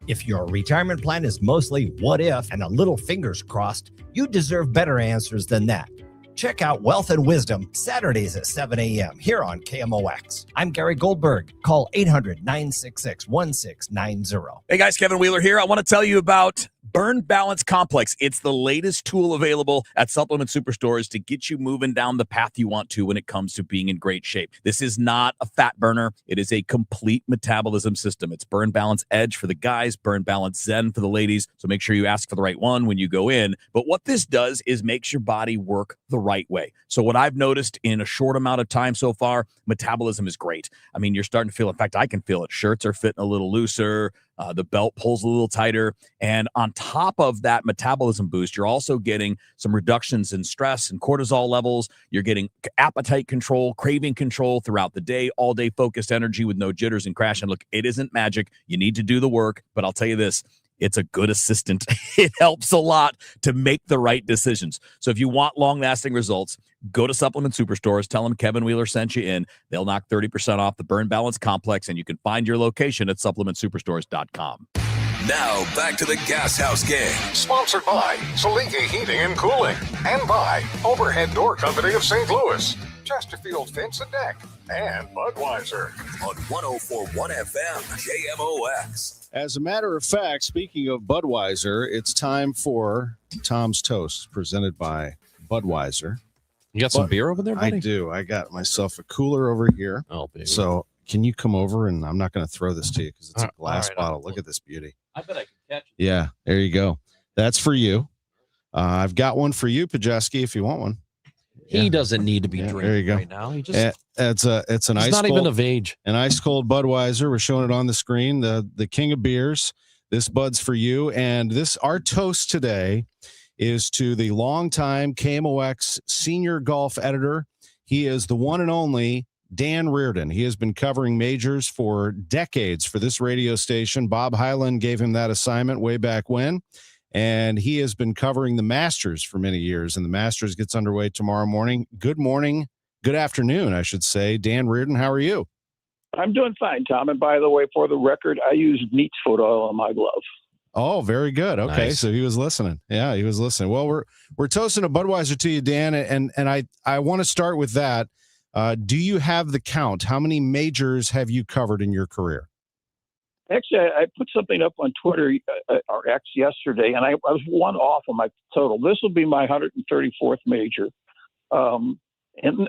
Speaker 7: If your retirement plan is mostly what if and a little fingers crossed, you deserve better answers than that. Check out Wealth and Wisdom Saturdays at 7 a.m. here on KMOX. I'm Gary Goldberg. Call 800-966-1690.
Speaker 11: Hey guys, Kevin Wheeler here. I want to tell you about Burn Balance Complex. It's the latest tool available at supplement superstores to get you moving down the path you want to when it comes to being in great shape. This is not a fat burner. It is a complete metabolism system. It's Burn Balance Edge for the guys, Burn Balance Zen for the ladies. So make sure you ask for the right one when you go in. But what this does is makes your body work the right way. So what I've noticed in a short amount of time so far, metabolism is great. I mean, you're starting to feel, in fact, I can feel it. Shirts are fitting a little looser. The belt pulls a little tighter. And on top of that metabolism boost, you're also getting some reductions in stress and cortisol levels. You're getting appetite control, craving control throughout the day, all day focused energy with no jitters and crash. And look, it isn't magic. You need to do the work. But I'll tell you this, it's a good assistant. It helps a lot to make the right decisions. So if you want long-lasting results, go to Supplement Superstores. Tell them Kevin Wheeler sent you in. They'll knock 30% off the Burn Balance Complex, and you can find your location at supplementsuperstores.com.
Speaker 5: Now, back to the Gashouse Gang.
Speaker 6: Sponsored by Saliga Heating and Cooling and by Overhead Door Company of St. Louis, Chesterfield Fence and Deck, and Budweiser.
Speaker 5: On 104.1 FM, KMOX.
Speaker 8: As a matter of fact, speaking of Budweiser, it's time for Tom's Toast, presented by Budweiser.
Speaker 9: You got some beer over there, buddy?
Speaker 8: I do. I got myself a cooler over here.
Speaker 9: Oh, baby.
Speaker 8: So can you come over? And I'm not going to throw this to you because it's a glass bottle. Look at this beauty.
Speaker 9: I bet I can catch it.
Speaker 8: Yeah, there you go. That's for you. I've got one for you, Pajeski, if you want one.
Speaker 9: He doesn't need to be
Speaker 8: There you
Speaker 9: drinking
Speaker 8: go.
Speaker 9: right now. He just
Speaker 8: it's an
Speaker 9: he's
Speaker 8: ice
Speaker 9: not
Speaker 8: cold,
Speaker 9: even of age.
Speaker 8: An ice cold Budweiser. We're showing it on the screen. The king of beers. This Bud's for you. And our toast today is to the longtime KMOX senior golf editor. He is the one and only Dan Reardon. He has been covering majors for decades for this radio station. Bob Hyland gave him that assignment way back when. And he has been covering the Masters for many years. And the Masters gets underway tomorrow morning. Good morning. Good afternoon, I should say. Dan Reardon, how are you?
Speaker 12: I'm doing fine, Tom. And by the way, for the record, I use neat's foot oil on my glove.
Speaker 8: Oh, very good. Okay,
Speaker 9: Nice.
Speaker 8: so he was listening. Yeah, he was listening. Well, we're toasting a Budweiser to you, Dan, and I want to start with that. Do you have the count? How many majors have you covered in your career?
Speaker 12: Actually, I put something up on Twitter or X yesterday, and I was one off on my total. This will be my 134th major. And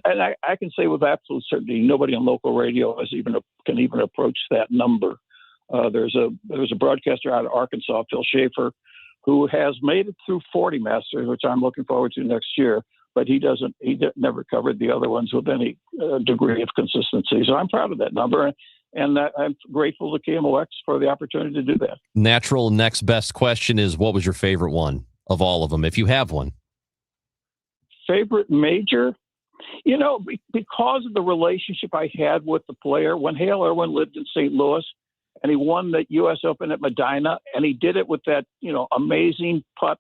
Speaker 12: I can say with absolute certainty, nobody on local radio can even approach that number. There's a broadcaster out of Arkansas, Phil Schaefer, who has made it through 40 Masters, which I'm looking forward to next year. But he never covered the other ones with any degree of consistency. So I'm proud of that number, and I'm grateful to KMOX for the opportunity to do that.
Speaker 9: Natural next best question is, what was your favorite one of all of them, if you have one?
Speaker 12: Favorite major? You know, because of the relationship I had with the player, when Hale Irwin lived in St. Louis and he won the U.S. Open at Medina, and he did it with that, amazing putt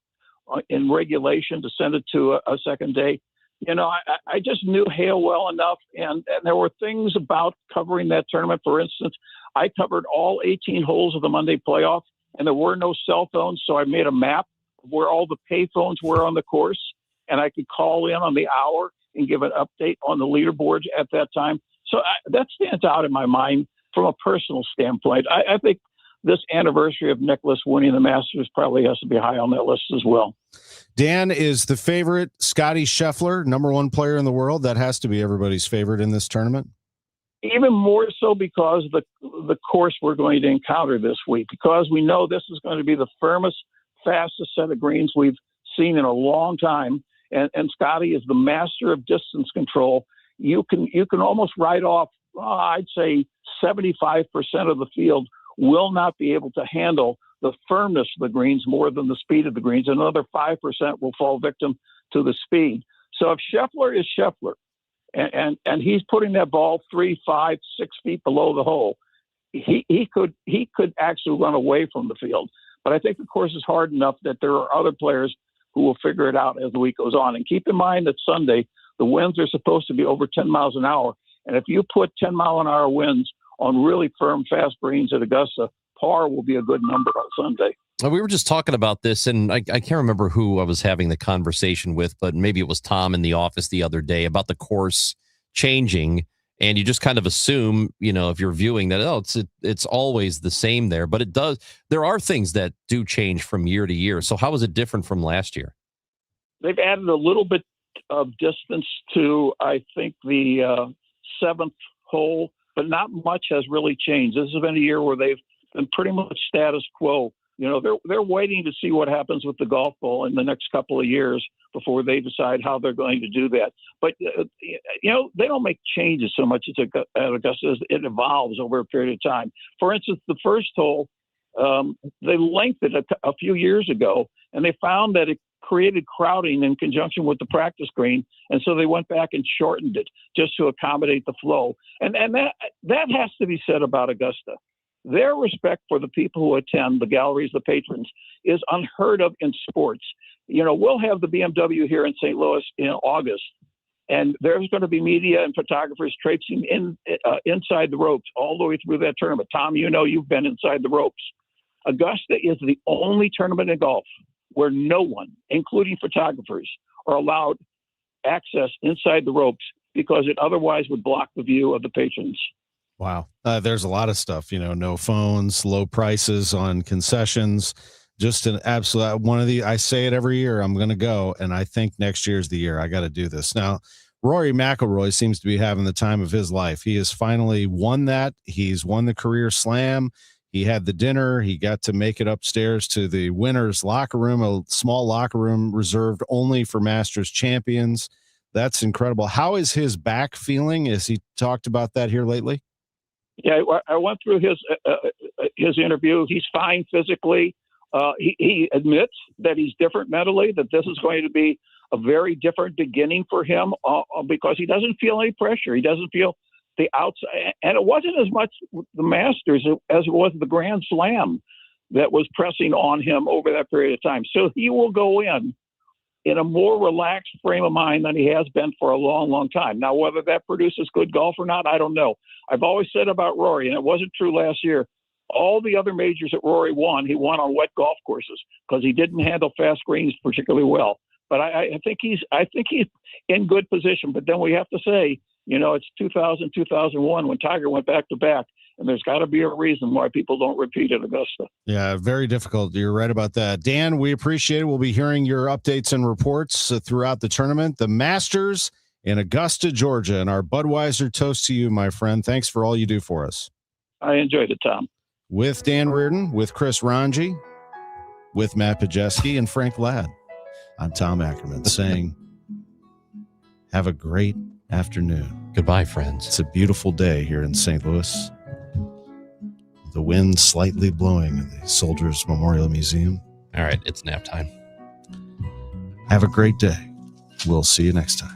Speaker 12: in regulation to send it to a second day. I just knew Hale well enough, and there were things about covering that tournament. For instance, I covered all 18 holes of the Monday playoff, and there were no cell phones, so I made a map of where all the pay phones were on the course, and I could call in on the hour and give an update on the leaderboards at that time. So that stands out in my mind from a personal standpoint. I think this anniversary of Nicklaus winning the Masters probably has to be high on that list as well.
Speaker 8: Dan is the favorite. Scotty Scheffler, number one player in the world. That has to be everybody's favorite in this tournament.
Speaker 12: Even more so because the course we're going to encounter this week, because we know this is going to be the firmest, fastest set of greens we've seen in a long time. And Scotty is the master of distance control. You can almost write off, I'd say 75% of the field will not be able to handle the firmness of the greens more than the speed of the greens. Another 5% will fall victim to the speed. So if Scheffler is Scheffler, and he's putting that ball 3, 5, 6 feet below the hole, he could actually run away from the field. But I think the course is hard enough that there are other players who will figure it out as the week goes on. And keep in mind that Sunday, the winds are supposed to be over 10 miles an hour. And if you put 10-mile-an-hour winds on really firm, fast greens at Augusta, par will be a good number on Sunday.
Speaker 9: We were just talking about this, and I can't remember who I was having the conversation with, but maybe it was Tom in the office the other day about the course changing. And you just kind of assume, if you're viewing that, it's always the same there. But it does. There are things that do change from year to year. So how is it different from last year?
Speaker 12: They've added a little bit of distance to, I think, the seventh hole, but not much has really changed. This has been a year where they've been pretty much status quo. They're waiting to see what happens with the golf ball in the next couple of years before they decide how they're going to do that. But, they don't make changes so much at Augusta as it evolves over a period of time. For instance, the first hole, they lengthened it a few years ago, and they found that it created crowding in conjunction with the practice green. And so they went back and shortened it just to accommodate the flow. And that has to be said about Augusta. Their respect for the people who attend, the galleries, the patrons, is unheard of in sports. We'll have the BMW here in St. Louis in August, and there's going to be media and photographers traipsing inside the ropes all the way through that tournament. Tom, you've been inside the ropes. Augusta is the only tournament in golf where no one, including photographers, are allowed access inside the ropes because it otherwise would block the view of the patrons.
Speaker 8: Wow. There's a lot of stuff, no phones, low prices on concessions, just an absolute I say it every year, I'm going to go. And I think next year's the year I got to do this. Now, Rory McIlroy seems to be having the time of his life. He has finally won that. He's won the career slam. He had the dinner. He got to make it upstairs to the winner's locker room, a small locker room reserved only for Masters champions. That's incredible. How is his back feeling? Has he talked about that here lately?
Speaker 12: Yeah, I went through his interview. He's fine physically. He admits that he's different mentally, that this is going to be a very different beginning for him because he doesn't feel any pressure. He doesn't feel the outside. And it wasn't as much the Masters as it was the Grand Slam that was pressing on him over that period of time. So he will go in a more relaxed frame of mind than he has been for a long, long time. Now, whether that produces good golf or not, I don't know. I've always said about Rory, and it wasn't true last year, all the other majors that Rory won, he won on wet golf courses because he didn't handle fast greens particularly well. But I think he's in good position. But then we have to say, it's 2000, 2001 when Tiger went back to back. And there's got to be a reason why people don't repeat at Augusta.
Speaker 8: Yeah, very difficult. You're right about that. Dan, we appreciate it. We'll be hearing your updates and reports throughout the tournament. The Masters in Augusta, Georgia, and our Budweiser toast to you, my friend. Thanks for all you do for us.
Speaker 12: I enjoyed it, Tom.
Speaker 8: With Dan Reardon, with Chris Ranji, with Matt Pajeski, and Frank Ladd, I'm Tom Ackerman saying, have a great afternoon.
Speaker 9: Goodbye, friends.
Speaker 8: It's a beautiful day here in St. Louis. The wind slightly blowing in the Soldiers Memorial Museum.
Speaker 9: All right, it's nap time.
Speaker 8: Have a great day. We'll see you next time.